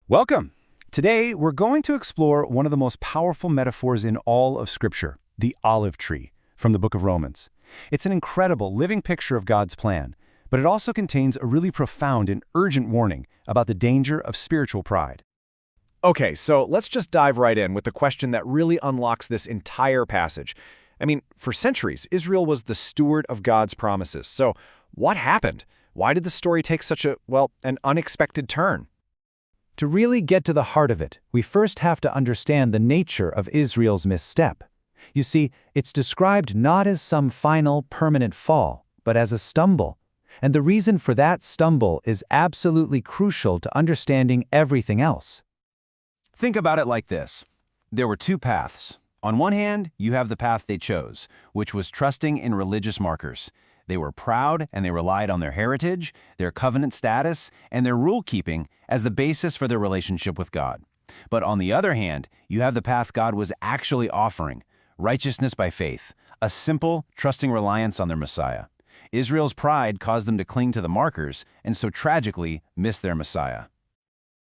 Welcome! Today, we're going to explore one of the most powerful metaphors in all of Scripture, the olive tree, from the book of Romans. It's an incredible, living picture of God's plan, but it also contains a really profound and urgent warning about the danger of spiritual pride. Okay, so let's just dive right in with the question that really unlocks this entire passage. For centuries, Israel was the steward of God's promises. So what happened? Why did the story take such an unexpected turn? To really get to the heart of it, we first have to understand the nature of Israel's misstep. You see, it's described not as some final, permanent fall, but as a stumble. And the reason for that stumble is absolutely crucial to understanding everything else. Think about it like this. There were two paths. On one hand, you have the path they chose, which was trusting in religious markers. They were proud and they relied on their heritage, their covenant status, and their rule-keeping as the basis for their relationship with God. But on the other hand, you have the path God was actually offering, righteousness by faith, a simple, trusting reliance on their Messiah. Israel's pride caused them to cling to the markers and so tragically miss their Messiah.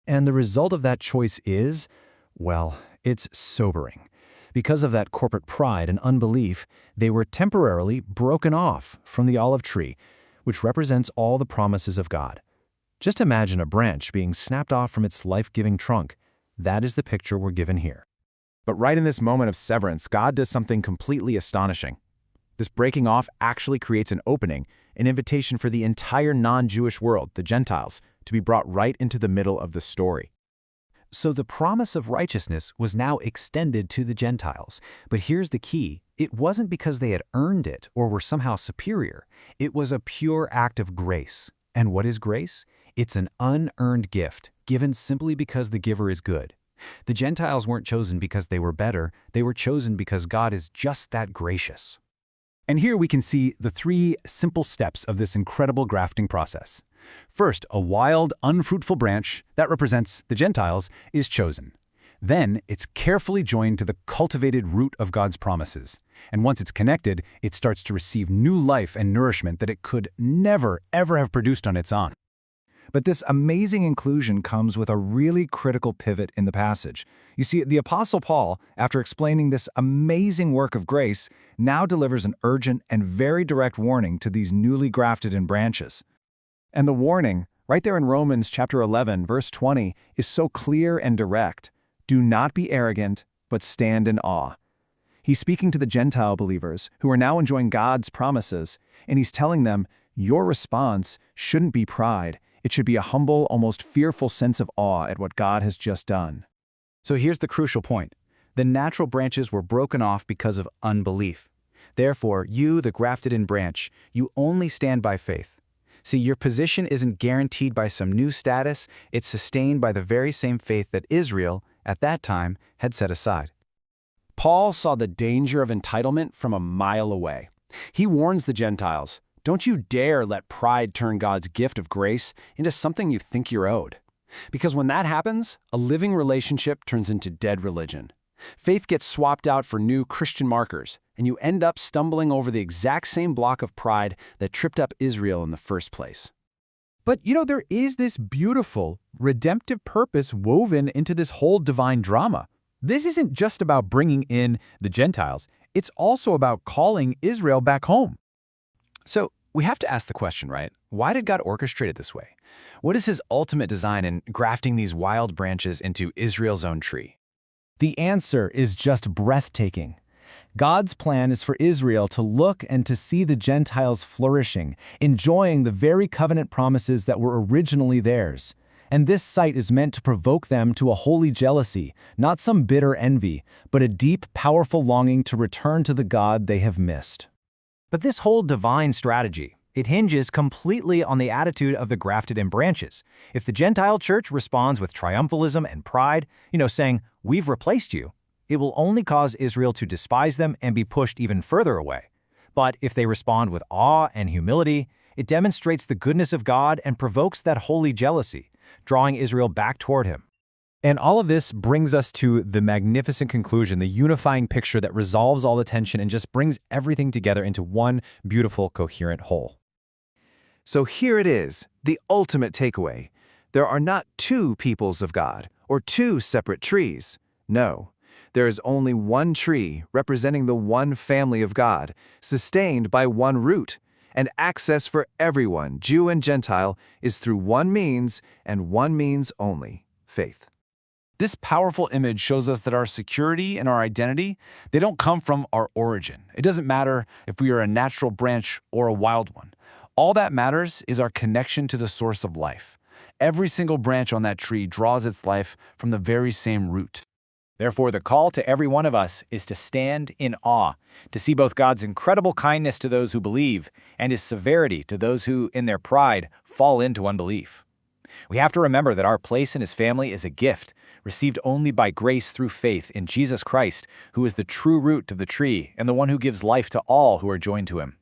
And the result of that choice is, it's sobering. Because of that corporate pride and unbelief, they were temporarily broken off from the olive tree, which represents all the promises of God. Just imagine a branch being snapped off from its life-giving trunk. That is the picture we're given here. But right in this moment of severance, God does something completely astonishing. This breaking off actually creates an opening, an invitation for the entire non-Jewish world, the Gentiles, to be brought right into the middle of the story. So the promise of righteousness was now extended to the Gentiles. But here's the key. It wasn't because they had earned it or were somehow superior. It was a pure act of grace. And what is grace? It's an unearned gift, given simply because the giver is good. The Gentiles weren't chosen because they were better. They were chosen because God is just that gracious. And here we can see the three simple steps of this incredible grafting process. First, a wild, unfruitful branch that represents the Gentiles is chosen. Then, it's carefully joined to the cultivated root of God's promises. And once it's connected, it starts to receive new life and nourishment that it could never, ever have produced on its own. But this amazing inclusion comes with a really critical pivot in the passage. You see, the Apostle Paul, after explaining this amazing work of grace, now delivers an urgent and very direct warning to these newly grafted in branches. And the warning, right there in Romans chapter 11, verse 20, is so clear and direct. Do not be arrogant, but stand in awe. He's speaking to the Gentile believers who are now enjoying God's promises, and he's telling them, your response shouldn't be pride. It should be a humble, almost fearful sense of awe at what God has just done. So here's the crucial point. The natural branches were broken off because of unbelief. Therefore, you, the grafted-in branch, you only stand by faith. See, your position isn't guaranteed by some new status, it's sustained by the very same faith that Israel, at that time, had set aside. Paul saw the danger of entitlement from a mile away. He warns the Gentiles, don't you dare let pride turn God's gift of grace into something you think you're owed. Because when that happens, a living relationship turns into dead religion. Faith gets swapped out for new Christian markers, and you end up stumbling over the exact same block of pride that tripped up Israel in the first place. But there is this beautiful, redemptive purpose woven into this whole divine drama. This isn't just about bringing in the Gentiles. It's also about calling Israel back home. So we have to ask the question, right? Why did God orchestrate it this way? What is his ultimate design in grafting these wild branches into Israel's own tree? The answer is just breathtaking. God's plan is for Israel to look and to see the Gentiles flourishing, enjoying the very covenant promises that were originally theirs. And this sight is meant to provoke them to a holy jealousy, not some bitter envy, but a deep, powerful longing to return to the God they have missed. But this whole divine strategy, it hinges completely on the attitude of the grafted-in branches. If the Gentile church responds with triumphalism and pride, saying, we've replaced you, it will only cause Israel to despise them and be pushed even further away. But if they respond with awe and humility, it demonstrates the goodness of God and provokes that holy jealousy, drawing Israel back toward him. And all of this brings us to the magnificent conclusion, the unifying picture that resolves all the tension and just brings everything together into one beautiful, coherent whole. So here it is, the ultimate takeaway. There are not two peoples of God, or two separate trees. No, there is only one tree representing the one family of God, sustained by one root, and access for everyone, Jew and Gentile, is through one means and one means only: faith. This powerful image shows us that our security and our identity, they don't come from our origin. It doesn't matter if we are a natural branch or a wild one. All that matters is our connection to the source of life. Every single branch on that tree draws its life from the very same root. Therefore, the call to every one of us is to stand in awe, to see both God's incredible kindness to those who believe and His severity to those who, in their pride, fall into unbelief. We have to remember that our place in His family is a gift, received only by grace through faith in Jesus Christ, who is the true root of the tree and the one who gives life to all who are joined to Him.